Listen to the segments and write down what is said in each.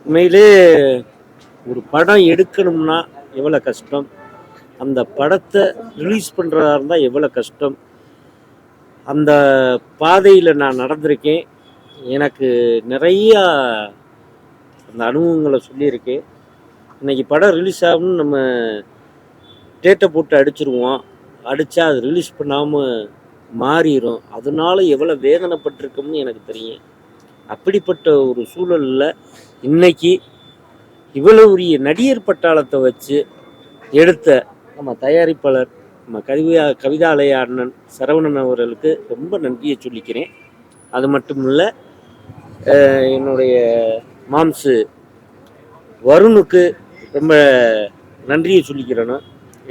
உண்மையிலே ஒரு படம் எடுக்கணும்னா எவ்வளோ கஷ்டம், அந்த படத்தை ரிலீஸ் பண்ணுறதா இருந்தால் எவ்வளோ கஷ்டம். அந்த பாதையில் நான் நடந்திருக்கேன். எனக்கு நிறையா அந்த அனுபவங்களை சொல்லியிருக்கேன். இன்றைக்கி படம் ரிலீஸ் ஆகணும்னு நம்ம டேட்டை போட்டு அடிச்சிருவோம். அடித்தா அது ரிலீஸ் பண்ணாமல் மாறிடும். அதனால எவ்வளோ வேதனைப்பட்டிருக்கோம்னு எனக்கு தெரியும். அப்படிப்பட்ட ஒரு சூழலில் இன்னைக்கு இவ்வளவு பெரிய நடிகர் பட்டாளத்தை வச்சு எடுத்த நம்ம தயாரிப்பாளர் நம்ம கவிதாலய அண்ணன் சரவணன் அவர்களுக்கு ரொம்ப நன்றியை சொல்லிக்கிறேன். அது மட்டும் இல்லை, என்னுடைய மாம்சு வருணுக்கு ரொம்ப நன்றியை சொல்லிக்கிறேன்னு.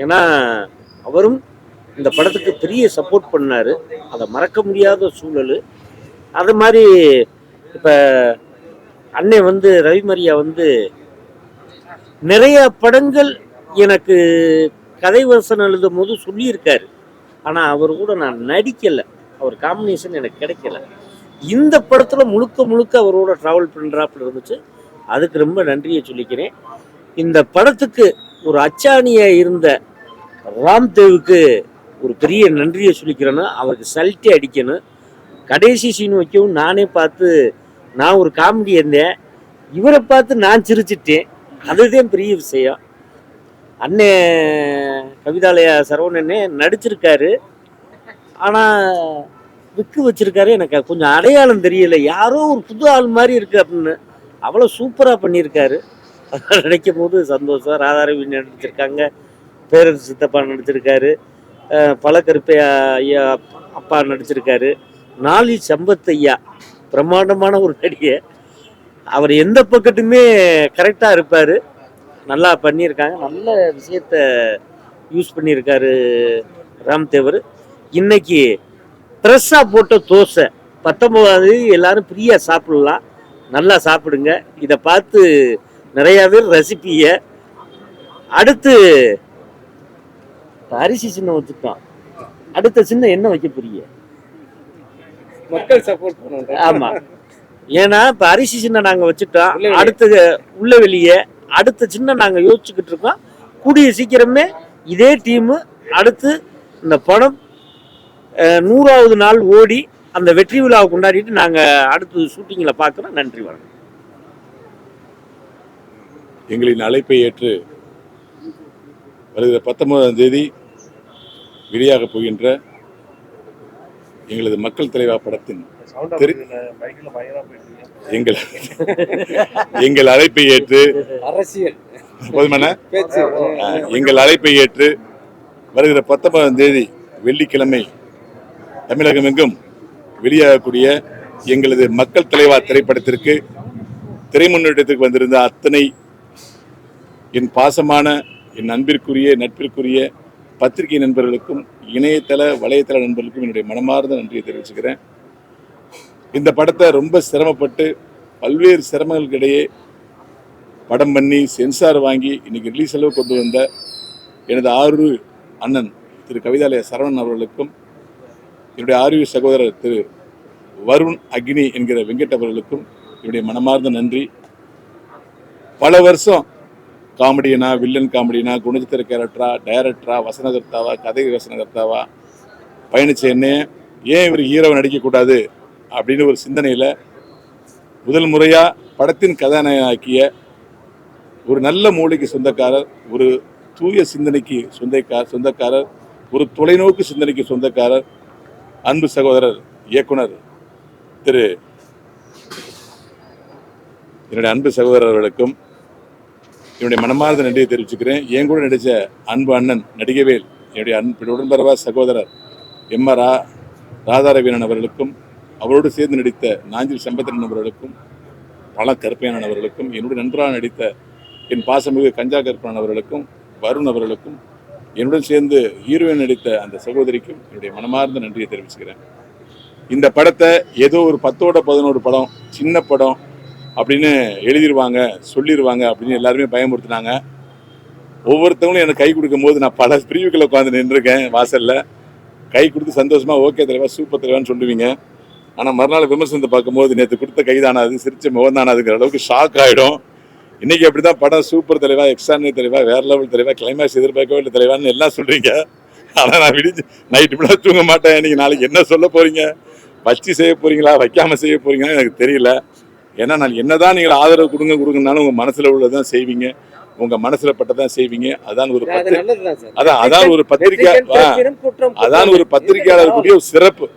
ஏன்னா அவரும் இந்த படத்துக்கு பெரிய சப்போர்ட் பண்ணார். அதை மறக்க முடியாத சூழல். அது மாதிரி இப்போ அன்னை ரவிமரியா நிறைய படங்கள் எனக்கு கதை வசனம் எழுதும் போது சொல்லியிருக்காரு. ஆனால் அவர் கூட நான் நடிக்கலை, அவர் காம்பினேஷன் எனக்கு கிடைக்கல. இந்த படத்தில் முழுக்க முழுக்க அவரோட ட்ராவல் பண்ணுறாப்புல இருந்துச்சு. அதுக்கு ரொம்ப நன்றியை சொல்லிக்கிறேன். இந்த படத்துக்கு ஒரு அச்சாணியாக இருந்த ராம்தேவுக்கு ஒரு பெரிய நன்றியை சொல்லிக்கிறேன்னு. அவருக்கு சல்ட்டி அடிக்கணும். கடைசி சீன் வைக்கவும் நானே பார்த்து நான் ஒரு காமெடி இருந்தேன், இவரை பார்த்து நான் சிரிச்சிட்டேன். அதுதான் பெரிய விஷயம். அண்ணே கவிதாலயா சரவணனே நடிச்சிருக்காரு, ஆனால் விக்கு வச்சிருக்காரு. எனக்கு கொஞ்சம் அடையாளம் தெரியல, யாரோ ஒரு புது ஆள் மாதிரி இருக்கு அப்படின்னு. அவ்வளோ சூப்பராக பண்ணியிருக்காரு. நினைக்கும் போது சந்தோஷம். ராதாரவி நடிச்சிருக்காங்க, பேரரசு சித்தப்பா நடிச்சிருக்காரு, பழக்கருப்பையா ஐயா அப்பா நடிச்சிருக்காரு, நாளி சம்பத் ஐயா பிரம்மாண்டமான ஒரு நடிகை. அவர் எந்த பக்கத்துமே கரெக்டாக இருப்பார். நல்லா பண்ணியிருக்காங்க. நல்ல விஷயத்த யூஸ் பண்ணியிருக்காரு ராம்தேவர். இன்னைக்கு ஃப்ரெஷ்ஷாக போட்ட தோசை 19 எல்லாரும் ஃப்ரீயாக சாப்பிடலாம். நல்லா சாப்பிடுங்க. இதை பார்த்து நிறையா பேர் ரசிப்பீங்க. அடுத்து அரிசி சின்னம் வச்சுட்டோம், அடுத்த சின்னம் என்ன வைக்க போறீங்க? மக்கள் சப்போர்ட் பண்ணுவாங்க. ஆமாம், ஏன்னா இப்போ அரிசி சின்னம் நாங்கள் வச்சுட்டோம். அடுத்து உள்ள வெளியே அடுத்த சின்னம் நாங்கள் யோசிச்சுக்கிட்டு இருக்கோம். கூடிய சீக்கிரமே இதே டீமு அடுத்து இந்த படம் 100வது நாள் ஓடி அந்த வெற்றி விழாவை கொண்டாடிட்டு நாங்கள் அடுத்து ஷூட்டிங்கில் பார்க்குறோம். நன்றி, வணக்கம். எங்களின் அழைப்பை ஏற்று வருகிற 19ஆம் தேதி வெளியாக போகின்ற எங்களது மக்கள் தலைவா படத்தின் எங்கள் அழைப்பை ஏற்று எங்கள் அழைப்பை ஏற்று வருகிற 19ஆம் தேதி வெள்ளிக்கிழமை தமிழகம் எங்கும் வெளியாகக்கூடிய எங்களது மக்கள் தலைவா திரைப்படத்திற்கு திரைமுன்னேற்றத்திற்கு வந்திருந்த அத்தனை என் பாசமான என் அன்பிற்குரிய நட்பிற்குரிய பத்திரிகை நண்பர்களுக்கும் இணையதள வலைத்தள நண்பர்களுக்கும் என்னுடைய மனமார்ந்த நன்றியை தெரிவிச்சுக்கிறேன். இந்த படத்தை ரொம்ப சிரமப்பட்டு பல்வேறு சிரமங்களுக்கிடையே படம் பண்ணி சென்சார் வாங்கி இன்னைக்கு ரிலீஸ் அளவு கொண்டு வந்த எனது ஆரூர் அண்ணன் திரு கவிதாலய சரவணன் அவர்களுக்கும் என்னுடைய ஆரூர் சகோதரர் திரு வருண் அக்னி என்கிற வெங்கட் அவர்களுக்கும் என்னுடைய மனமார்ந்த நன்றி. பல வருஷம் காமெடியனா, வில்லன் காமெடியனா, குணச்சித்திர கேரக்டரா, டைரக்டரா, வசனகர்த்தாவா, கதை வசனகர்த்தாவா பயணிச்ச என்ன ஏன் இவர் ஹீரோவை நடிக்கக்கூடாது அப்படின்னு ஒரு சிந்தனையில் முதல் முறையாக படத்தின் கதாநாயகிய ஒரு நல்ல மூளைக்கு சொந்தக்காரர், ஒரு தூய சிந்தனைக்கு சொந்தக்காரர், ஒரு தொலைநோக்கு சிந்தனைக்கு சொந்தக்காரர், அன்பு சகோதரர் இயக்குனர் திரு என்னுடைய அன்பு சகோதரர் அவர்களுக்கும் என்னுடைய மனமார்ந்த நன்றியை தெரிவிச்சுக்கிறேன். என் கூட நடித்த அன்பு அண்ணன் நடிகவேல், என்னுடைய உடன்பரவா சகோதரர் எம்.ஆர். ராதாரவீரன் அவர்களுக்கும், அவரோடு சேர்ந்து நடித்த நாஞ்சில் சம்பத்திரன் அவர்களுக்கும், பல கருப்பையன் அவர்களுக்கும், என்னுடைய நண்பராக நடித்த என் பாசமிகு கஞ்சா கருப்பன் அவர்களுக்கும், வருண் அவர்களுக்கும், என்னுடன் சேர்ந்து ஹீரோயின் நடித்த அந்த சகோதரிக்கும் என்னுடைய மனமார்ந்த நன்றியை தெரிவிச்சுக்கிறேன். இந்த படத்தை ஏதோ ஒரு 10ஓட 11 படம், சின்ன படம் அப்படின்னு எழுதிடுவாங்க, சொல்லிடுவாங்க அப்படின்னு எல்லாருமே பயமுறுத்தினாங்க. ஒவ்வொருத்தவங்களும் எனக்கு கை கொடுக்கும் போது நான் பல பிரிவுகளை உட்காந்து நின்றுருக்கேன் வாசலில். கை கொடுத்து சந்தோஷமாக ஓகே தலைவா, சூப்பர் தலைவான்னு சொல்லுவீங்க. ஆனால் மறுநாள் விமர்சனத்தை பார்க்கும்போது நேற்று கொடுத்த கைதானாது, சிரிச்ச முகந்தானாதுங்கிற அளவுக்கு ஷாக் ஆகிடும். இன்னைக்கு அப்படிதான் படம் சூப்பர் தலைவா, எக்ஸ்ட்ரானரி தலைவா, வேற லெவல் தலைவா, கிளைமேக்ஸ் எதிர்பார்க்கவே இல்லை தலைவான்னு எல்லாம் சொல்றீங்க. ஆனா நான் விடிஞ்சு நைட்டு ஃபுல்லாக தூங்க மாட்டேன். நீங்க நாளைக்கு என்ன சொல்ல போறீங்க, வச்சு செய்ய போறீங்களா வைக்காம செய்ய போறீங்கன்னு எனக்கு தெரியல. ஏன்னா நான் என்னதான் நீங்கள் ஆதரவு கொடுங்கனாலும் உங்க மனசுல உள்ளதான் செய்வீங்க, உங்க மனசுல பட்டதான் செய்வீங்க. அதான் ஒரு அதான் ஒரு பத்திரிக்கை, அதான் ஒரு பத்திரிகையாளருக்குரிய ஒரு சிறப்பு.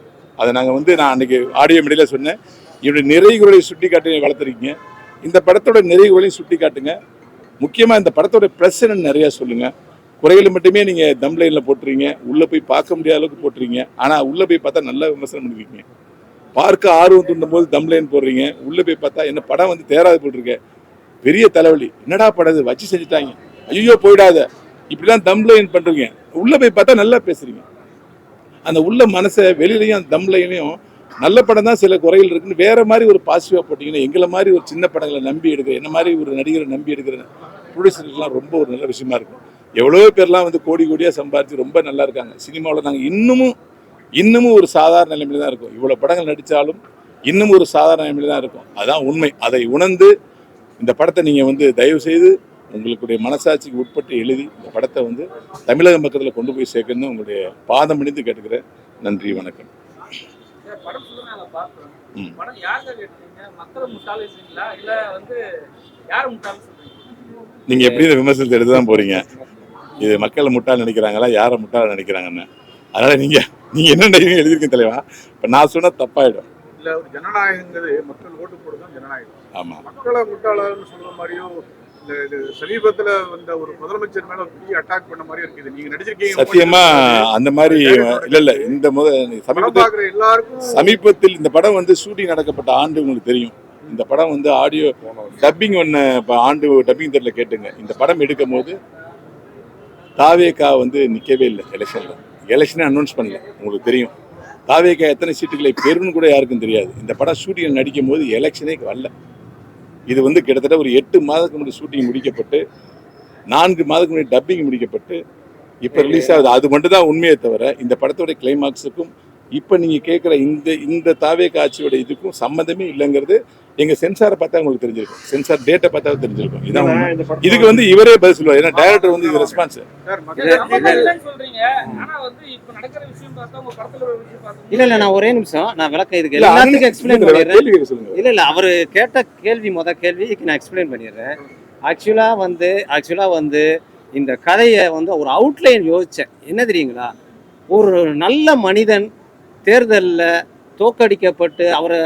அதை நான் அன்னைக்கு ஆடியோ மீடியில சொன்னேன். இவருடைய நிறைகுறையை சுட்டி காட்டி வளர்த்துருக்கீங்க. இந்த படத்தோட நிறைகுறையும் சுட்டி காட்டுங்க. முக்கியமா இந்த படத்தோட பிளஸ் நிறைய சொல்லுங்க. குறைகளை மட்டுமே நீங்க தம்லைன்ல போட்டுறீங்க, உள்ள போய் பார்க்க முடியாத அளவுக்கு போட்டுறீங்க. ஆனா உள்ள போய் பார்த்தா நல்லா விமர்சனம் பண்ணிருக்கீங்க. பார்க்க ஆர்வம் தூண்டும் போது தம்லைன் போடுறீங்க, உள்ள போய் பார்த்தா என்ன படம் தேராது போட்டிருக்க, பெரிய தலைவலி, என்னடா படம் வச்சு செஞ்சுட்டாங்க, ஐயோ போயிடாத, இப்படிலாம் தம்லைன் பண்றீங்க. உள்ள போய் பார்த்தா நல்லா பேசுறீங்க. அந்த உள்ள மனசை வெளியிலையும் அந்த தம்லையும் நல்ல படம் தான் சில குறைகள் இருக்குன்னு வேற மாதிரி ஒரு பாசிட்டிவா போட்டீங்கன்னா, எங்களை மாதிரி ஒரு சின்ன படங்களை நம்பி எடுக்கிற, என்ன மாதிரி ஒரு நடிகரை நம்பி எடுக்கிற ப்ரொடியூசருக்குலாம் ரொம்ப ஒரு நல்ல விஷயமா இருக்கும். எவ்வளவோ பேர்லாம் கோடி கோடியா சம்பாதிச்சு ரொம்ப நல்லா இருக்காங்க. சினிமாவில் நாங்கள் இன்னமும் ஒரு சாதாரண நிலைமையில தான் இருக்கும். இவ்வளவு படங்கள் நடிச்சாலும் இன்னும் ஒரு சாதாரண நிலைமையில தான் இருக்கும். அதான் உண்மை. அதை உணர்ந்து இந்த படத்தை நீங்க தயவு செய்து உங்களுடைய மனசாட்சிக்கு உட்பட்டு எழுதி இந்த படத்தை தமிழக மக்களில் கொண்டு போய் சேர்க்கணும்னு உங்களுடைய பாதம் அணிந்து கேட்டுக்கிறேன். நன்றி, வணக்கம். நீங்க எப்படி இந்த விமர்சனத்தை எடுத்துதான் போறீங்க? இது மக்களை முட்டாள் நினைக்கிறாங்களா, யாரை முட்டாள் நினைக்கிறாங்கன்னு? அதனால நீங்க என்ன எழுதிருக்கீங்க தலைவா? இப்ப நான் சொன்ன தப்பாயிடும். இல்ல, ஒரு ஜனநாயகங்கிறது மக்கள் ஓட்டு போடுதான் ஜனநாயகம். ஆமா, மக்களை முட்டாளன்னு சொல்ற மாதிரியும் சமீபத்துல வந்த ஒரு முதலமைச்சர் மேல பெரிய அட்டாக் பண்ண மாதிரி இருக்குது. நீங்க நடிச்சிருக்கீங்க. சத்தியமா அந்த மாதிரி இல்ல. இந்த சமீபத்தில் இந்த படம் ஷூட்டிங் நடக்கப்பட்ட ஆண்டு உங்களுக்கு தெரியும். இந்த படம் ஆடியோ டப்பிங் ஆண்டு டப்பிங் தெரியல கேட்டுங்க. இந்த படம் எடுக்கும் போது தாவேகா நிக்கவே இல்லை எலெக்ஷனே அனௌன்ஸ் பண்ணல. உங்களுக்கு தெரியும் தாவேகா எத்தனை சீட்டுகளை பெறுன்னு கூட யாருக்கும் தெரியாது. இந்த படம் ஷூட்டிங் நடிக்கும் போது எலெக்ஷனே வரல. இது கிட்டத்தட்ட ஒரு 8 மாதத்துக்கு முன்னாடி ஷூட்டிங் முடிக்கப்பட்டு 4 மாதத்துக்கு முன்னாடி டப்பிங் முடிக்கப்பட்டு இப்போ ரிலீஸ் ஆகுது. அது மட்டும் தான் உண்மையை தவிர இந்த படத்தோட கிளைமாக்ஸுக்கும் இப்போ நீங்கள் கேட்குற இந்த தாவேகா ஆட்சியோட இதுக்கும் சம்மந்தமே இல்லைங்கிறது எங்கள் சென்சாரை பார்த்தா உங்களுக்கு தெரிஞ்சிருக்கும். சென்சார் டேட்டை பார்த்தா தெரிஞ்சிருக்கும். இதான் இதுக்கு இவரே பதில் சொல்லுவார். ஏன்னா டைரக்டர் இது ரெஸ்பான்ஸ். இல்ல நான் ஒரே நிமிஷம் நான் விளக்கம் இதுக்கு எல்லாத்துக்கும் எக்ஸ்பிளைன் பண்ணிடுறேன். இல்ல அவரு கேட்ட கேள்வி கேள்விக்கு நான் எக்ஸ்பிளைன் பண்ணிடுறேன். ஆக்சுவலா இந்த கதையை ஒரு அவுட்லைன் யோசிச்சேன். என்ன தெரியுங்களா, ஒரு நல்ல மனிதன் தேர்தலில் தோக்கடிக்கப்பட்டு அவரை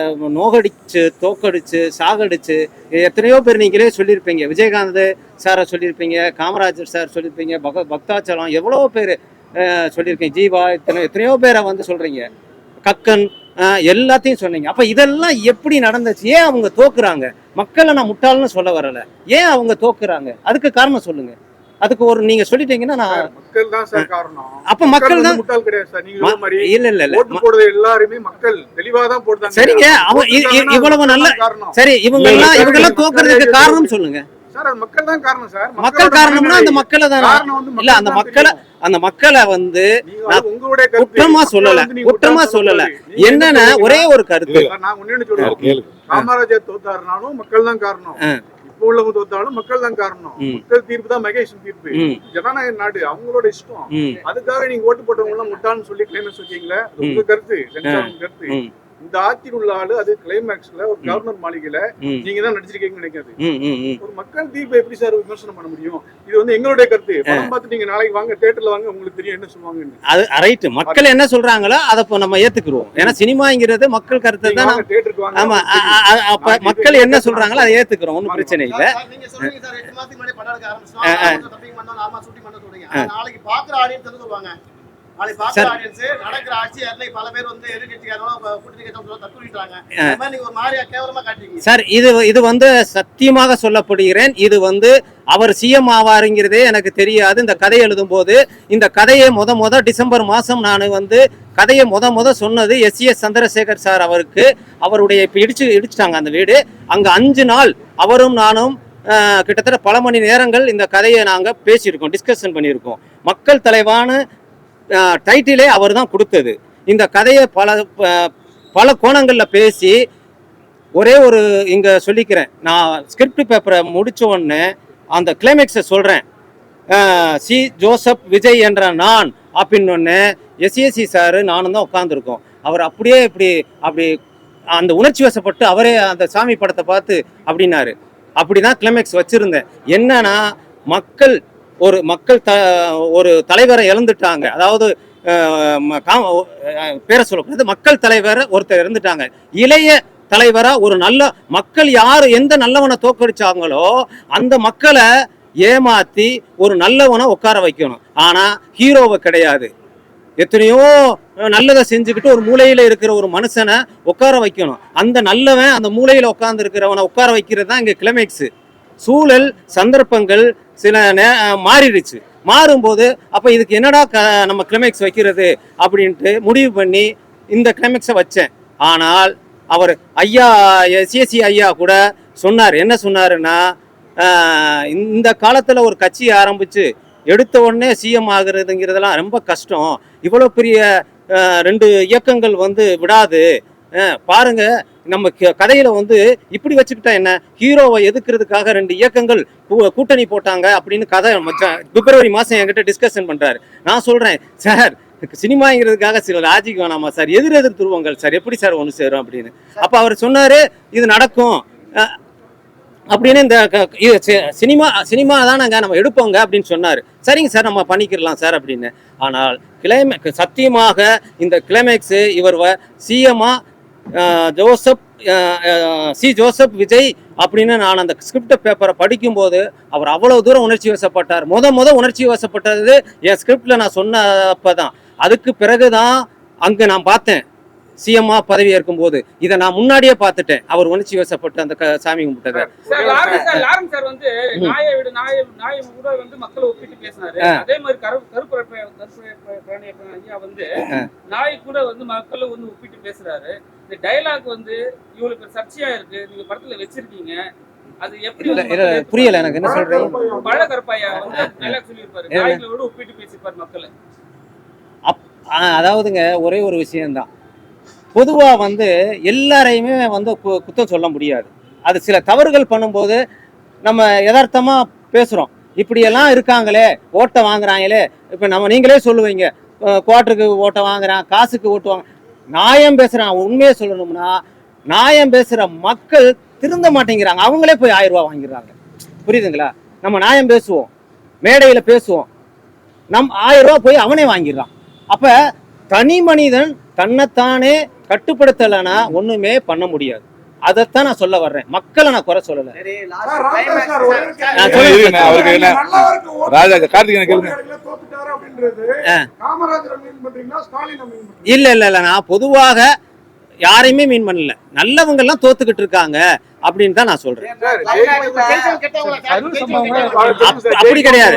தோக்கடிச்சு சாகடிச்சு எத்தனையோ பேர் நீங்களே சொல்லியிருப்பீங்க. விஜயகாந்த் சாரை சொல்லியிருப்பீங்க, காமராஜர் சார் சொல்லியிருப்பீங்க, பக்தாச்சலம் எவ்வளோ பேர் சொல்லியிருக்கீங்க, ஜீவா எத்தனையோ பேரை சொல்கிறீங்க, கக்கன் எல்லாத்தையும் சொன்னீங்க. அப்போ இதெல்லாம் எப்படி நடந்துச்சு? ஏன் அவங்க தோக்குறாங்க? மக்களை நான் முட்டாள்னு சொல்ல வரலை, ஏன் அவங்க தோக்குறாங்க? அதுக்கு காரணம் சொல்லுங்க. அதுக்கு ஒரு நீங்க சொல்லிட்டீங்கன்னா மக்கள் தான் சார் காரணம். அப்ப மக்கள் தான் முட்டாள் கிடையாது சார். நீங்க மாதிரி இல்ல ஓட்டு போடுறது எல்லாரும் மக்கள் தெளிவா தான் போடுறாங்க. சரிங்க, இவ்வளவு நல்ல சரி இவங்கெல்லாம் தோக்குறதுக்கு காரணம் சொல்லுங்க சார். அது மக்கள் தான் காரணம் சார். மக்கள் காரணம்னா அந்த மக்களை தான் இல்ல அந்த மக்களை உங்களுடைய குற்றமா சொல்லல. என்னன்னா ஒரே ஒரு கருத்து, நான் ஒண்ணு சொல்றேன். காமராஜர் தோத்தாருனாலும் மக்கள் தான் காரணம், உள்ளவங்க தோத்தாலும் மக்கள் தான் காரணம். மக்கள் தீர்ப்பு தான் மகேஷன் தீர்ப்பு. ஜனநாயக நாடு, அவங்களோட இஷ்டம். அதுக்காக நீங்க ஓட்டு போட்டவங்க எல்லாம் முட்டாள்னு சொல்லி கிளைமேக்ஸ் வச்சீங்களா? உங்க கருத்து, கருத்து. இந்த ஆட்சியில் உள்ள ஆளு அது கிளைமேக்ஸ்ல ஒரு கவர்னர் மாளிகையில நீங்க தான் நடிச்சிருக்கீங்கன்னு நினைக்காது. ஒரு மக்கள் தீர்ப்பை எப்படி சார் விமர்சனம் பண்ண முடியும்? இது எங்களுடைய கருத்து. படம் பார்த்து நீங்க நாளைக்கு வாங்க, தியேட்டர்ல வாங்க, உங்களுக்கு தெரியும் என்ன சொல்லுவாங்க. அது ரைட், மக்கள் என்ன சொல்றாங்களோ அதை நம்ம ஏத்துக்குறோம். ஏன்னா சினிமாங்கிறது மக்கள் கருத்து தான். ஆமா, அப்ப மக்கள் என்ன சொல்றாங்களோ அதை ஏத்துக்கிறோம், ஒன்னும் பிரச்சனை இல்லை. சார் இது சத்தியமாக சொல்லப்படுகிறேன். இது அவர் சிஎம் ஆவாருங்கிறதே எனக்கு தெரியாது. இந்த கதை எழுதும் போது இந்த கதையை டிசம்பர் மாசம் நான் கதையை சொன்னது எஸ் சந்திரசேகர் சார் அவருக்கு. அவருடைய இப்ப இடிச்சுட்டாங்க அந்த வீடு. அங்க 5 நாள் அவரும் நானும் கிட்டத்தட்ட பல மணி நேரங்கள் இந்த கதையை நாங்க பேசியிருக்கோம், டிஸ்கஷன் பண்ணியிருக்கோம். மக்கள் தலைவான டைட்டிலே அவர் தான் கொடுத்தது. இந்த கதையை பல கோணங்களில் பேசி ஒரே ஒரு இங்க சொல்லிக்கிறேன், நான் ஸ்கிரிப்ட் பேப்பரை முடிச்ச உடனே அந்த கிளைமேக்ஸை சொல்றேன், சி ஜோசப் விஜய் என்ற நான் அப்படின்னு எஸ்ஏசி சாரு நானும் தான் உட்காந்துருக்கோம். அவர் அப்படியே அப்படி அந்த உணர்ச்சி வசப்பட்டு அவரே அந்த சாமி படத்தை பார்த்து அப்படின்னாரு. அப்படிதான் கிளைமேக்ஸ் வச்சிருந்தேன். என்னன்னா ஒரு தலைவரை இழந்துட்டாங்க, அதாவது பேரை சொல்லக்கூடாது, மக்கள் தலைவரை ஒருத்தர் இறந்துட்டாங்க. இளைய தலைவரா ஒரு நல்ல மக்கள் யாரு எந்த நல்லவனை தோக்கடிச்சாங்களோ அந்த மக்களை ஏமாத்தி ஒரு நல்லவனை உட்கார வைக்கணும். ஆனா ஹீரோவை கிடையாது, எத்தனையோ நல்லதை செஞ்சுக்கிட்டு ஒரு மூலையில இருக்கிற ஒரு மனுஷனை உட்கார வைக்கணும். அந்த நல்லவன் அந்த மூலையில உட்கார்ந்து இருக்கிறவனை உட்கார வைக்கிறது தான் இங்க கிளைமேக்ஸ். சூழல் சந்தர்ப்பங்கள் சில மாறிடுச்சு. மாறும்போது அப்ப இதுக்கு என்னடா நம்ம கிளைமேக்ஸ் வைக்கிறது அப்படின்ட்டு முடிவு பண்ணி இந்த கிளைமேக்ஸை வச்சேன். ஆனால் அவர் ஐயா எஸ்ஏசி ஐயா கூட சொன்னார், என்ன சொன்னாருன்னா, இந்த காலத்துல ஒரு கட்சியை ஆரம்பிச்சு எடுத்த உடனே சிஎம் ஆகுறதுங்கிறதெல்லாம் ரொம்ப கஷ்டம், இவ்வளோ பெரிய 2 இயக்கங்கள் விடாது பாருங்க, நம்ம கதையில இப்படி வச்சுக்கிட்டா என்ன, ஹீரோவை எதுக்குறதுக்காக 2 இயக்கங்கள் கூட்டணி போட்டாங்க அப்படின்னு கதை பிப்ரவரி மாசம் என்கிட்ட டிஸ்கஷன் பண்றாரு. நான் சொல்றேன், சார் சினிமாங்கிறதுக்காக சில லாஜிக் வேணாமா சார், எதிர் துருவங்கள் சார், எப்படி சார் ஒன்று சேரும் அப்படின்னு. அப்ப அவர் சொன்னாரு இது நடக்கும் அப்படின்னு, இந்த சினிமா தானங்க நம்ம எடுப்போங்க அப்படின்னு சொன்னாரு. சரிங்க சார் நம்ம பண்ணிக்கிறலாம் சார் அப்படின்னு. ஆனால் சத்தியமாக இந்த கிளைமேக்ஸ் இவர் சிஎம்மா ஜோசப் விஜய் அப்படின்னு நான் அந்த ஸ்கிரிப்ட் பேப்பரை படிக்கும்போது அவர் அவ்வளவு தூரம் உணர்ச்சி வசப்பட்டார். முத உணர்ச்சி வசப்பட்டது என் ஸ்கிரிப்ட்ல நான் சொன்னப்பதான். அதுக்கு பிறகுதான் அங்க நான் பார்த்தேன் சிஎம்மா பதவி ஏற்கும் போது. இதை நான் முன்னாடியே பார்த்துட்டேன், அவர் உணர்ச்சி வசப்பட்டு அந்த சாமி கும்பிட்டதை. மக்களை ஒப்பிட்டு பேசினாரு. அதே மாதிரி நாய் கூட மக்களை ஒப்பிட்டு பேசுறாரு. இந்த டயலாக் இவங்களுக்கு சர்ச்சையா இருக்கு, நீங்க படத்துல வச்சிருக்கீங்க, அது எப்படி புரியல எனக்கு, என்ன சொல்றீங்க? பழ கருப்பாயா டயலாக் சொல்லியிருப்பாரு, நாய்களோட ஒப்பிட்டு பேசியிருப்பாரு மக்களை. அதாவதுங்க ஒரே ஒரு விஷயம்தான், பொதுவா எல்லாரையுமே குத்தம் சொல்ல முடியாது. அது சில தவறுகள் பண்ணும்போது நம்ம யதார்த்தமா பேசுறோம், இப்படியெல்லாம் இருக்காங்களே, ஓட்டை வாங்குறாங்களே. இப்ப நீங்களே சொல்லுவீங்க, குவார்ட்டருக்கு ஓட்டை வாங்குறான், காசுக்கு ஓட்டு வாங்க, நியாயம் பேசுறான். உண்மையை சொல்லணும்னா நியாயம் பேசுற மக்கள் திருந்த மாட்டேங்கிறாங்க, அவங்களே போய் 1000 ரூபாய் வாங்கிடுறாங்க. புரியுதுங்களா? நம்ம நியாயம் பேசுவோம், மேடையில பேசுவோம், 1000 ரூபாய் போய் அவனே வாங்கிடுறான். அப்ப தனி மனிதன் தன்னைத்தானே கட்டுப்படுத்தலைன்னா ஒண்ணுமே பண்ண முடியாது. அதைத்தான் நான் சொல்ல வர்றேன், மக்களை நான் குறை சொல்லல. இல்ல நான் பொதுவாக யாரையுமே மீன் பண்ணல, நல்லவங்க எல்லாம் தோத்துக்கிட்டு இருக்காங்க அப்படின்னு தான் நான் சொல்றேன். அப்படி கிடையாது.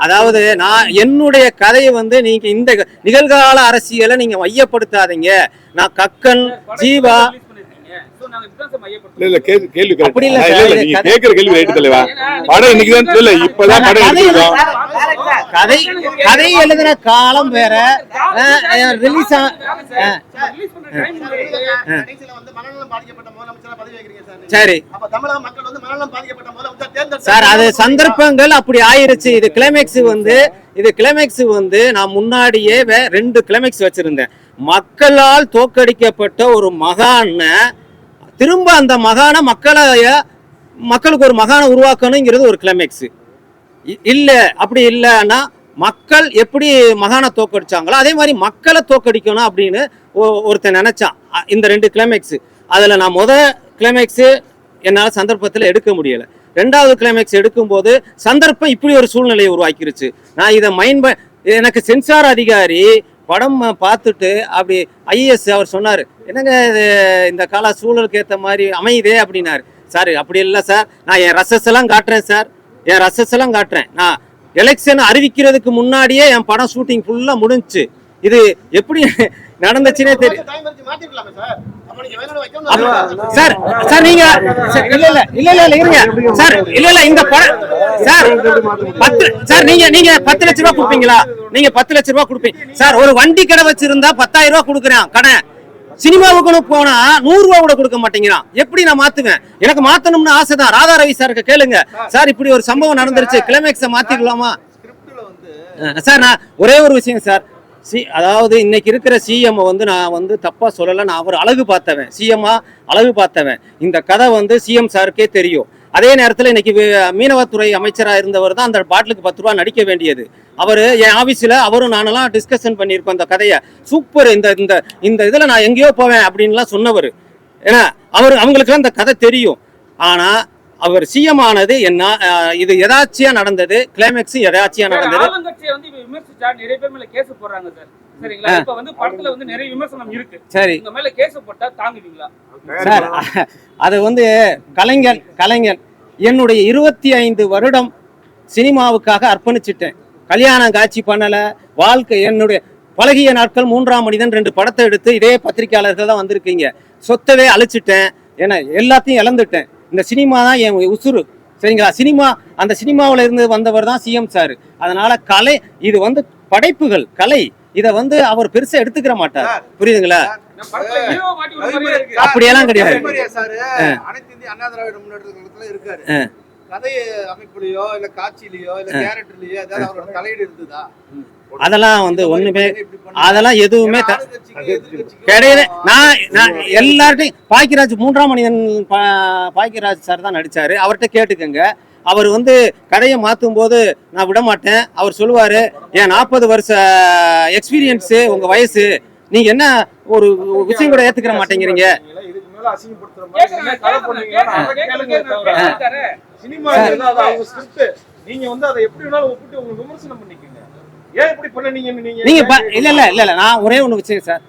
அதாவது நான் என்னுடைய கதையை நீங்க இந்த நிகழ்கால அரசியலை நீங்க மையப்படுத்தாதீங்க. நான் கக்கன் ஜீவா கதை எழுதுன காலம் வேற, ரிலீஸ் சரி சார், அது சந்தர்ப்பங்கள் அப்படி ஆயிருச்சு. இது கிளைமேக்ஸ் நான் முன்னாடியே 2 கிளைமேக்ஸ் வச்சிருந்தேன். மக்களால் தோற்கடிக்கப்பட்ட ஒரு மகான திரும்ப அந்த மகான மக்களுக்கு ஒரு மகான உருவாக்கணுங்கிறது ஒரு கிளைமேக்ஸ். இல்ல அப்படி இல்லைன்னா மக்கள் எப்படி மகான தோக்கடிச்சாங்களோ அதே மாதிரி மக்களை தோக்கடிக்கணும் அப்படின்னு ஒருத்தன் நினைச்சான். இந்த 2 கிளைமேக்ஸ், அதுல நான் கிளைமேக்ஸ் என்னால் சந்தர்ப்பத்தில் எடுக்க முடியல. 2வது கிளைமேக்ஸ் எடுக்கும் போது சந்தர்ப்பம் இப்படி ஒரு சூழ்நிலையை உருவாக்கிருச்சு. நான் இதை எனக்கு சென்சார் அதிகாரி படம் பார்த்துட்டு அப்படி ஐஏஎஸ் அவர் சொன்னார், என்னங்க இந்த கால சூழலுக்கு ஏற்ற மாதிரி அமையுதே அப்படின்னாரு. சார் அப்படி இல்லை சார், நான் என் ரசஸ் எல்லாம் காட்டுறேன். நான் எலெக்ஷன் அறிவிக்கிறதுக்கு முன்னாடியே என் படம் ஷூட்டிங் ஃபுல்லா முடிஞ்சுச்சு. இது எப்படி நடந்துச்சுன்னே தெரியும் சார். சார் நீங்க இல்ல இருங்க சார், இல்ல இந்த படம் சார் 10 சார் நீங்க 10 லட்ச ரூபாய் கொடுப்பீங்களா? நீங்க 10 லட்ச ரூபாய் கொடுப்பீங்க சார். ஒரு வண்டி கடை வச்சிருந்தா 10,000 ரூபாய் கொடுக்குறேன் கடை சினிமாவுக்குன்னு போனா 100 ரூபா கூட கொடுக்க மாட்டேங்கிறான். எப்படி நான் மாத்துவேன்? எனக்கு மாத்தணும்னு ஆசைதான். ராதா ரவி சாருக்கு கேளுங்க சார், இப்படி ஒரு சம்பவம் நடந்துருச்சு, கிளைமேக்ஸை மாத்திக்கலாமா சார்? நான் ஒரே ஒரு விஷயம் சார், அதாவது இன்னைக்கு இருக்கிற சிஎம் வந்து நான் வந்து தப்பா சொல்லலை, நான் அவர் அழகு பார்த்தவன், சிஎம்மா அழகு பார்த்தவன். இந்த கதை வந்து சிஎம் சாருக்கே தெரியும். அதே நேரத்தில் இன்னைக்கு மீனவத்துறை அமைச்சராக இருந்தவர் தான் அந்த பாட்டிலுக்கு 10 ரூபா நடிக்க வேண்டியது. அவர் என் ஆஃபீஸில் அவரும் நானெல்லாம் டிஸ்கஷன் பண்ணியிருக்கோம் இந்த கதையை. சூப்பர், இந்த இந்த இந்த இதில் நான் எங்கேயோ போவேன் அப்படின்லாம் சொன்னவர். ஏன்னா அவங்களுக்குலாம் இந்த கதை தெரியும். ஆனால் அவர் சிஎம் ஆனது என்ன, இது எதாச்சியா நடந்தது, கிளைமேக்ஸ் எதாச்சியா நடந்தது. ஆளுங்கட்சியை வந்து விமர்சிச்சா நிறைய பேர் மேல கேஸ் போடுறாங்க சார். சரிங்களா? இப்ப வந்து படத்துல வந்து நிறைய விமர்சனம் இருக்கு. சரி, உங்க மேல கேஸ் போட்டா தாங்குவீங்களா சார்? அது வந்து கலைஞர் என்னுடைய 25 வருடம் சினிமாவுக்காக அர்ப்பணிச்சிட்டேன். கல்யாணம் காட்சி பண்ணல, வாழ்க்கை என்னுடைய பழகிய நாட்கள், 3ஆம் மனிதன் 2 படத்தை எடுத்து இதே பத்திரிகையாளர்கள் தான் வந்திருக்கீங்க. சொத்தவே அழிச்சிட்டேன், ஏன்னா எல்லாத்தையும் இழந்துட்டேன். இந்த சினிமா தான் என் உசுறு. சரிங்களா? அந்த சினிமாவில் இருந்து வந்தவர் தான் சிஎம் சார். அதனால கலை, இது வந்து படைப்புகள், கலை, இதை வந்து அவர் பெருசா எடுத்துக்கிற மாட்டார். புரியுதுங்களா? அப்படியெல்லாம் கிடையாது. அனைத்து இந்திய அண்ணா திராவிட முன்னேற்ற கழகத்துல இருக்காரு. கதை அமைப்புலயோ இல்ல காட்சியிலயோ இல்ல கேரக்டர்லயோ ஏதாவது அவரோட தலையீடு இருந்ததா? அதெல்லாம் வந்து ஒண்ணுமே, அதெல்லாம் எதுவுமே கிடையாது. நான் எல்லார்ட்டையும் பாக்கியராஜ் 3ஆம் மனிதன் பாக்கியராஜ் சார் தான் நடிச்சாரு. அவர்கிட்ட கேட்டுக்கங்க. அவர் வந்து கதையை மாற்றும் போது நான் விட மாட்டேன். அவர் சொல்லுவாரு, ஏன் 40 வருஷ எக்ஸ்பீரியன்ஸு, உங்க வயசு, நீங்க என்ன ஒரு விஷயம் கூட ஏத்துக்கிற மாட்டேங்கிறீங்க. நீங்க வந்து அதை எப்படி வேணாலும் ஒப்பிட்டு உங்களுக்கு விமர்சனம் பண்ணிக்கீங்க. ஏன் இப்படி பண்ண நீங்க இல்ல நான் ஒரே ஒண்ணு விஷயம் சார்.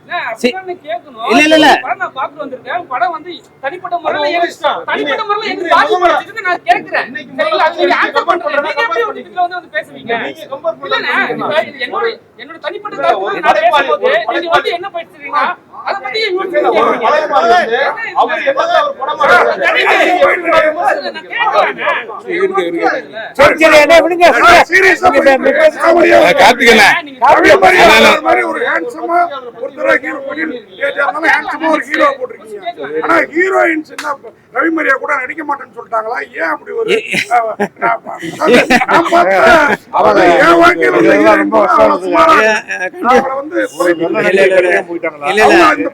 இல்ல நான் பார்த்து வந்திருக்கேன். படம் வந்து தனிப்பட்ட முறையில எனக்கு பாதிச்சிருக்கு நான் கேக்குறேன். சரிங்களா? நீங்க ஆன்சர் பண்றீங்க. நீங்க எப்படி ஒரு இதுல வந்து பேசுவீங்க? என்னோட தனிப்பட்ட கருத்து நான் பேசும்போது நீங்க வந்து என்ன பேசுறீங்க? அத பத்தி அவர் என்னது அவர் படமா ரவிமரியா கூட நடிக்க மாட்டேன்னு சொல்லிட்டாங்களா? ஏன் அப்படி ஒரு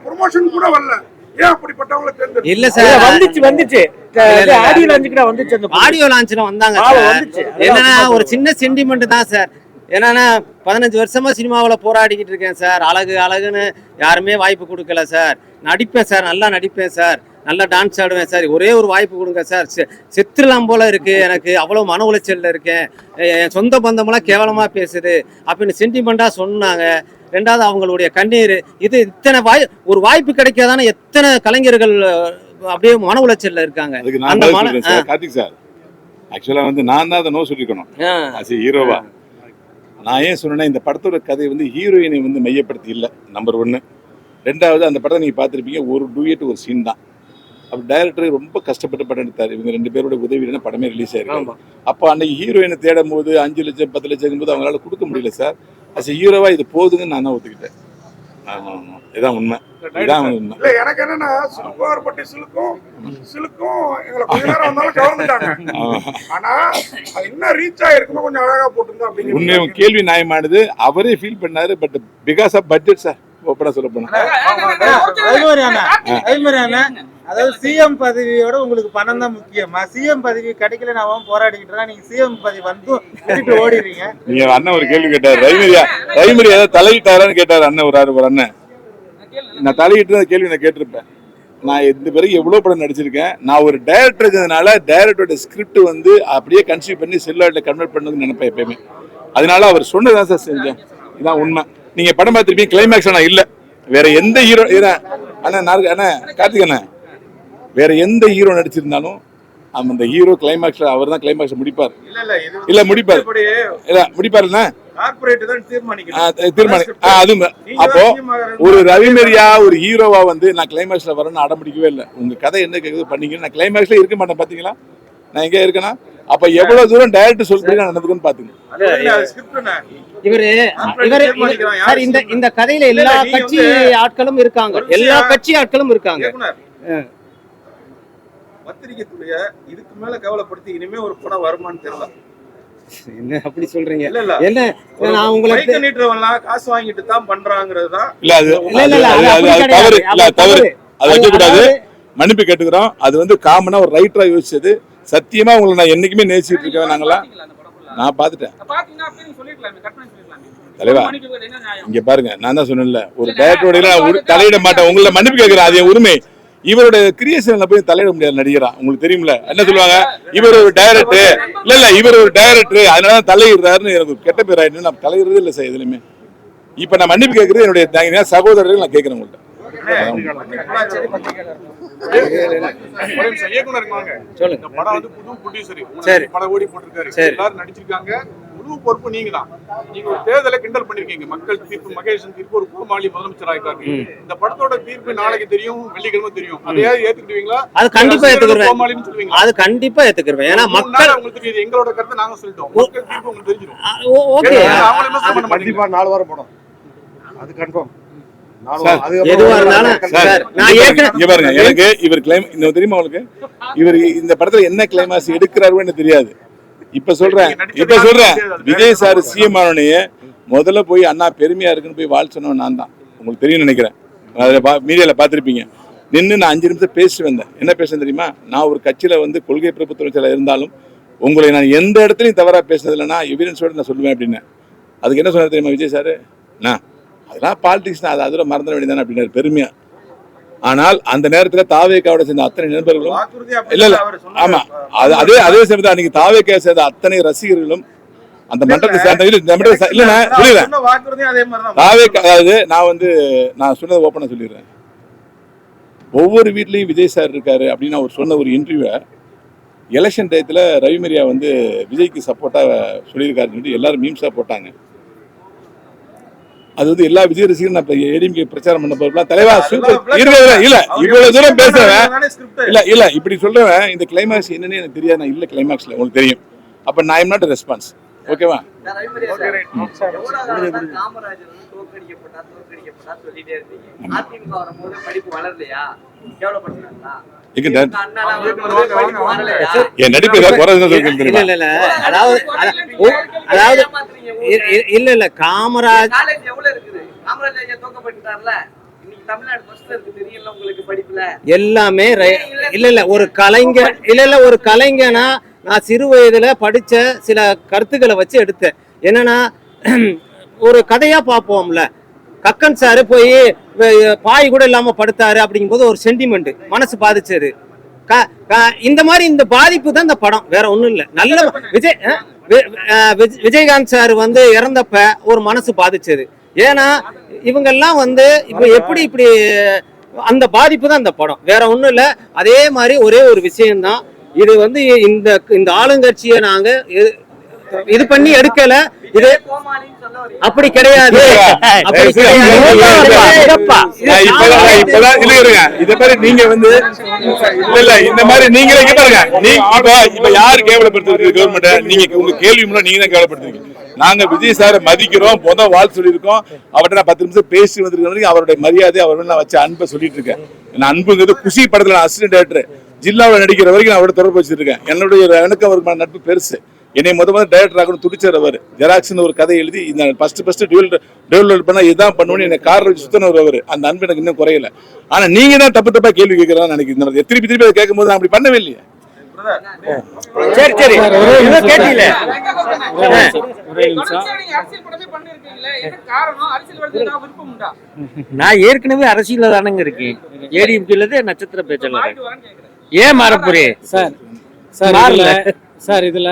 ப்ரொமோஷன் கூட வரல. ஏன் அப்படிப்பட்டவங்களை தேர்ந்தெடுத்து? இல்ல சார், வந்துச்சு ஆடியோ லான்ச்சுக்கு வந்துச்சு. அந்த ஆடியோ லான்ச்ல வந்தாங்க. என்னன்னா ஒரு சின்ன சென்டிமெண்ட் தான் சார். என்னன்னா 15 வருஷமா சினிமாவில் போராடிக்கிட்டு இருக்கேன் சார். அழகுன்னு யாருமே வாய்ப்பு கொடுக்கல சார். நடிப்பேன் சார், நல்லா நடிப்பேன் சார், நல்லா டான்ஸ் ஆடுவேன் சார், ஒரே ஒரு வாய்ப்பு கொடுங்க சார். செத்துலாம் போல இருக்கு, எனக்கு அவ்வளோ மன உளைச்சல்ல இருக்கேன், என் சொந்த பந்தமெல்லாம் கேவலமா பேசுது அப்படின்னு சென்டிமெண்டா சொன்னாங்க. ரெண்டாவது அவங்களுடைய கண்ணீர், இது இத்தனை ஒரு வாய்ப்பு கிடைக்காதானே எத்தனை கலைஞர்கள் அப்படியே மன உளைச்சல்ல இருக்காங்க. கார்த்திக் சார், ஆக்சுவலா வந்து நான் தான் அதை நோ சொல்லிக்கணும் ஹீரோவா. நான் ஏன் சொன்னேன்னா, இந்த படத்தோட கதை வந்து ஹீரோயினை வந்து மையப்படுத்தி இல்லை, நம்பர் 1. ரெண்டாவது, அந்த படத்தை நீங்கள் பார்த்துருப்பீங்க, ஒரு டூயட் ஒரு சீன் தான். அப்போ டைரக்டர் ரொம்ப கஷ்டப்பட்டு படம் எடுத்தார். இவங்க 2 பேரோட உதவியில படமே ரிலீஸ் ஆயிருக்கு. அப்போ அன்னைக்கு ஹீரோயினை தேடும் போது 5 லட்சம் 10 லட்சம் போது அவங்களால கொடுக்க முடியல சார். ஹீரோவா இது போதுங்கன்னு நான் தான் ஒத்துக்கிட்டேன். இதான் உண்மை. எனக்கு என்னன்னா, சிலுக்குவார்பட்டி சிலுக்கும் எங்களை கொஞ்ச நேரம் வந்தாலும் கவர்ந்துட்டாங்க. ஆனா என்ன ரீச் ஆயிருக்குமோ கொஞ்சம் அழகா போட்டுருந்தா அப்படின்னு உண்மையை கேள்வி நியாயமானது. அவரே ஃபீல் பண்ணாரு. But because of budget sir, ஓப்பனா சொல்ல போனா. அதாவது சிஎம் பதவியோட உங்களுக்கு பணம் தான் முக்கியமா? சிஎம் பதவி கிடைக்கல, நான் போராடிக்கிட்டு இருக்கேன், நீங்க சிஎம் பதவி வந்து விட்டுட்டு ஓடிடுறீங்க. நீங்க அண்ணன் ஒரு கேள்வி கேட்டாரு, ரவிமரியா ஏதாவது தலையிட்டாரான்னு கேட்டாரு அண்ணன். ஒரு அண்ணன், நான் தலையிட்டு அந்த கேள்வி நான் கேட்டிருப்பேன். நான் இந்த பிறகு எவ்வளவு படம் நடிச்சிருக்கேன். நான் ஒரு டைரக்டர் இருக்கிறதுனால டைரக்டரோட ஸ்கிரிப்ட் வந்து அப்படியே கன்சியூவ் பண்ணி செல்லாட்ல கன்வெர்ட் பண்ணணும்னு நினைப்பேன் எப்பயுமே. அதனால அவர் சொன்னதான் சார் செஞ்சேன். இதான் உண்மை. நீங்க படம் பார்த்துருப்பீங்க, கிளைமேக்ஸ் நான் இல்ல, வேற எந்த ஹீரோ அண்ணா கார்த்திக் அண்ணா வேற எந்த ஹீரோ நடிச்சிருந்தாலும் அந்த ஹீரோ கிளைமேக்ஸ்ல அவர் தான் கிளைமேக்ஸ் முடிப்பார். இல்ல முடிப்பார், இல்ல முடிப்பாருன்னா அப்போ ஒரு ரவிமரியா ஒரு ஹீரோவா வந்து நான் கிளைமேக்ஸ்ல வரணும்னு அடம்பிடிக்கவே இல்லை. உங்க கதை என்ன கேக்குது பண்ணீங்க, நான் கிளைமேக்ஸ்ல இருக்க மாட்டேன். பாத்தீங்களா, நான் எங்க இருக்கேனா? அப்ப எவ்வளவு தூரம் டைரக்ட் சொல்றீங்க நடந்துக்குன்னு பாத்துங்க. இவரு சார் இந்த கதையில எல்லா கட்சி ஆட்களும் இருக்காங்க, எல்லா கட்சி ஆட்களும் இருக்காங்க. பத்திரிகை துறைய இதுக்கு மேல கவலைப்படுத்தி இனிமே ஒரு படம் வருமானு தெரியல. என்ன அப்படி சொல்றீங்க? இல்ல என்ன நான் உங்களுக்கு நீட்டுறவன்லாம் காசு வாங்கிட்டு தான் பண்றாங்கிறதுதான். இல்ல அது தவறு, இல்ல தவறு, அது வைக்க கூடாது. மன்னிப்பு கேட்டுக்கிறோம். அது வந்து காமனா ஒரு ரைட்டரா யோசிச்சது. சத்தியமா உங்களை நான் என்னைக்குமே நேசிட்டு இருக்கேன். நாங்களாம் நான் பாத்துட்டேன் தலைவா. இங்க பாருங்க, நான் தான் சொன்னேன்ல, ஒரு டைரக்டரோட தலையிட மாட்டேன். உங்களை மன்னிப்பு கேட்கிறேன், அது என் உரிமை. இவரோட கிரியேஷன்ல போய் தலையிட முடியாது நடிகரா. உங்களுக்கு தெரியுமில்ல என்ன சொல்லுவாங்க, இவர் ஒரு டைரக்டர், இல்ல இவர் ஒரு டைரக்டர் அதனாலதான் தலையிடுறாருன்னு எனக்கு கெட்ட பேர் ஆயிட்டு நான் தலையிடுறதே இல்லை சார் எதுலையுமே. இப்ப நான் மன்னிப்பு கேட்கறது என்னுடைய சகோதரர்கள் நான் கேட்கிறேன் உங்கள்கிட்ட. பொறுப்பு நீங்க தான். நீங்க ஒரு தேர்தலை கிண்டல் பண்ணிருக்கீங்க. மக்கள் தீர்ப்பு, மகேஷன் தீர்ப்பு, ஒரு கோமாளி முதலமைச்சர் ஆயிட்டாரு. இந்த படத்தோட தீர்ப்பு நாளைக்கு தெரியும், வெள்ளிக்கிழமை தெரியும். அதையாவது ஏத்துக்கிடுவீங்களா? அது கண்டிப்பா ஏத்துக்குறேன். கோமாளின்னு சொல்லுவீங்களா? அது கண்டிப்பா ஏத்துக்குறேன். ஏன்னா மக்கள் உங்களுக்கு தெரியுது, எங்களோட கருத்தை நாங்க சொல்லிட்டோம். மக்கள் தீர்ப்பு உங்களுக்கு தெரிஞ்சிடும். ஓகே, கண்டிப்பா 4 வாரம் படம் அது கன்ஃபார்ம். எதுவா இருந்தாலும் சார் நான் பாருங்க, எனக்கு இவர் கிளைம் இன்னும் தெரியுமா உங்களுக்கு, இவர் இந்த படத்துல என்ன கிளைமாஸ் எடுக்கிறாருன்னு தெரியாது. இப்ப சொல்றேன் விஜய் சார் சிஎம் ஆனோடனே முதல்ல போய் அண்ணா பெருமையா இருக்குன்னு போய் வாழ் சொன்னவன் நான் தான். உங்களுக்கு தெரியும் நினைக்கிறேன், மீடியால பாத்திருப்பீங்க. நின்று நான் 5 நிமிஷம் பேசி வந்தேன். என்ன பேசுறேன் தெரியுமா, நான் ஒரு கட்சியில வந்து கொள்கை பிரபுத்துவத்தில் இருந்தாலும் உங்களை நான் எந்த இடத்துலையும் தவறா பேசுனது இல்லைன்னா எவிடன்ஸோட நான் சொல்லுவேன் அப்படின்னு. அதுக்கு என்ன சொன்னார் தெரியுமா விஜய் சார், நான் அதெல்லாம் பாலிடிக்ஸ் தான், அது அதோட மறந்துட வேண்டியதானே அப்படின்னாரு பெருமையா. ஆனால் அந்த நேரத்துல தாவேக்காவோட சேர்ந்த அத்தனை நண்பர்களும் இல்ல ஆமா அதே சமயத்தில் அன்னைக்கு தாவேக்கா சேர்ந்த அத்தனை ரசிகர்களும் அந்த மன்றத்தை சேர்ந்த இல்ல நான் சொல்லிடுறேன் தாவேக்கா, அதாவது நான் சொன்னதை ஓப்பனா சொல்லிடுறேன். ஒவ்வொரு வீட்லயும் விஜய் சார் இருக்காரு அப்படின்னு அவர் சொன்ன ஒரு இன்டர்வியூ எலெக்ஷன் டயத்துல ரவிமரியா விஜய்க்கு சப்போர்ட்டா சொல்லியிருக்காருன்னு சொல்லி எல்லாரும் மீம்ஸா போட்டாங்க. அது எல்லா விஜய் ரசிகரும் நான் ஏடிஎம்கே பிரச்சாரம் பண்ண போறேன் தலைவா இல்ல இவ்வளவு தூரம் பேசுறேன் இல்ல இப்படி சொல்றேன். இந்த கிளைமாக்ஸ் என்னன்னு எனக்கு தெரியாது, நான் இல்ல கிளைமாக்ஸ்ல உங்களுக்கு தெரியும். அப்ப நான் எம் நாட் ரெஸ்பான்ஸ். ஓகேவா? என் நடிப்பு இல்ல காமராஜ் எல்லாமே இல்ல ஒரு கலைஞனா நான் சிறு வயதுல படிச்ச சில கருத்துக்களை வச்சு எடுத்தேன். என்னன்னா ஒரு கதையா பார்ப்போம்ல, கக்கன் சாரு போய் பாய் கூட இல்லாம படுத்தாரு அப்படிங்கும் போது ஒரு சென்டிமெண்ட் மனசு பாதிச்சது. இந்த மாதிரி இந்த பாதிப்பு தான் இந்த படம், வேற ஒண்ணும் இல்ல. நல்ல விஜயகாந்த் சார் இறந்தப்ப ஒரு மனசு பாதிச்சது. ஏன்னா இவங்க எல்லாம் இப்ப எப்படி இப்படி அந்த பாதிப்பு தான் இந்த படம், வேற ஒண்ணும் இல்ல. அதே மாதிரி ஒரே ஒரு விஷயம்தான், இது இந்த ஆளுங்கட்சியை நாங்க இது பண்ணி எடுக்கல, இது அப்படி கிடையாது. நீங்க இந்த மாதிரி நீங்களே இப்ப யாரு கேவலப்படுத்துறது கவர்மெண்ட்? நீங்க உங்க கேள்வி நீங்க தான் கேவலப்படுத்துறீங்க. நாங்க விஜய் சாரை மதிக்கிறோம், வாழ் சொல்லியிருக்கோம். அவர்கிட்ட நான் 10 நிமிஷம் பேசி வந்திருக்கேன். அவருடைய மரியாதை அவர் நான் வச்ச அன்பை சொல்லிட்டு இருக்கேன். அன்புங்கிறது குஷி படத்துல அசிஸ்டன்ட் டைரக்டர் ஜில்லாவில் நடிக்கிற வரைக்கும் நான் அவரோட தொடர்பு வச்சிருக்கேன். எனக்கு அவருக்கு நட்பு பெருசு. என்னை முதல் டைரக்டர் ஆகணும் துடிச்சார் அவர். ஜெராக்ஸ்னு ஒரு கதை எழுதி இந்த ஃபர்ஸ்ட் டெவலப் பண்ணா இதான் பண்ணுவோன்னு என்னை காரில் வச்சு சுத்தனவர் அவர். அந்த அன்பு எனக்கு இன்னும் குறையல. ஆனா நீங்க தான் தப்பா கேள்வி கேட்கறதா நினைக்கிறேன். திருப்பி அதை கேட்கும் போது நான் அப்படி பண்ணவே இல்லையே. சரி கேட்டீங்களே, நான் ஏற்கனவே அரசியல் தானங்க இருக்கேன். ஏடிஎம்கே நட்சத்திர பேச்சாளர். ஏன் மாறப்போறே சார்? இதுல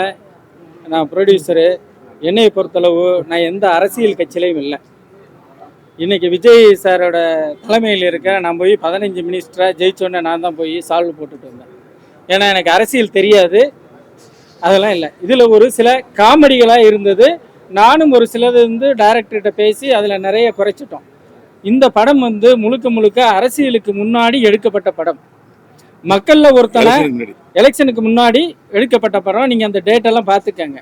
நான் ப்ரொடியூசரு. என்னை பொறுத்தளவு நான் எந்த அரசியல் கட்சியிலையும் இல்லை. இன்னைக்கு விஜய் சாரோட தலைமையில் இருக்க நான் போய் 15 மினிஸ்டரா ஜெயிச்சோன்னே நான் தான் போய் சால்வ் போட்டுட்டு வந்தேன். ஏன்னா எனக்கு அரசியல் தெரியாது, அதெல்லாம் இல்லை. இதில் ஒரு சில காமெடிகளாக இருந்தது. நானும் ஒரு சிலது டைரக்டர்கிட்ட பேசி அதில் நிறைய குறைச்சிட்டோம். இந்த படம் முழுக்க அரசியலுக்கு முன்னாடி எடுக்கப்பட்ட படம். மக்கள்ல ஒருத்தனை எலெக்ஷனுக்கு முன்னாடி. எலெக்ஷனுக்கு முன்னாடி எடுக்கப்பட்ட படம், நீங்க அந்த டேட் எல்லாம் பார்த்துக்கங்க.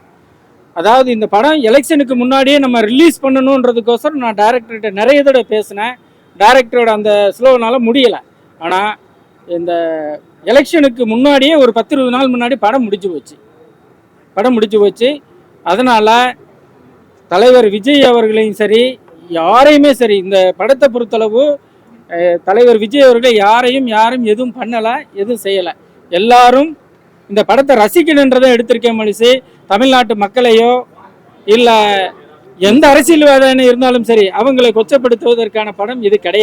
அதாவது இந்த படம் எலெக்ஷனுக்கு முன்னாடியே நம்ம ரிலீஸ் பண்ணணுன்றதுக்கோசரம் நான் டைரக்டர்கிட்ட நிறைய தடவை பேசினேன். டைரக்டரோட அந்த ஸ்லோனால முடியலை. ஆனால் இந்த எலெக்ஷனுக்கு முன்னாடியே ஒரு 10-20 நாள் முன்னாடி படம் முடிஞ்சு போச்சு. அதனால் தலைவர் விஜய் அவர்களையும் சரி, யாரையுமே சரி, இந்த படத்தை பொறுத்தளவு தலைவர் விஜய் அவர்களை யாரும் எதுவும் பண்ணலை, எதுவும் செய்யலை. எல்லாரும் இந்த படத்தை ரசிக்கணுன்றதை எடுத்திருக்கேன் மனுஷி. தமிழ்நாட்டு மக்களையோ இல்லை எந்த அரசியல்வாதியான இருந்தாலும் சரி அவங்களை கொச்சப்படுத்துவதற்கான படம் இது கிடையாது.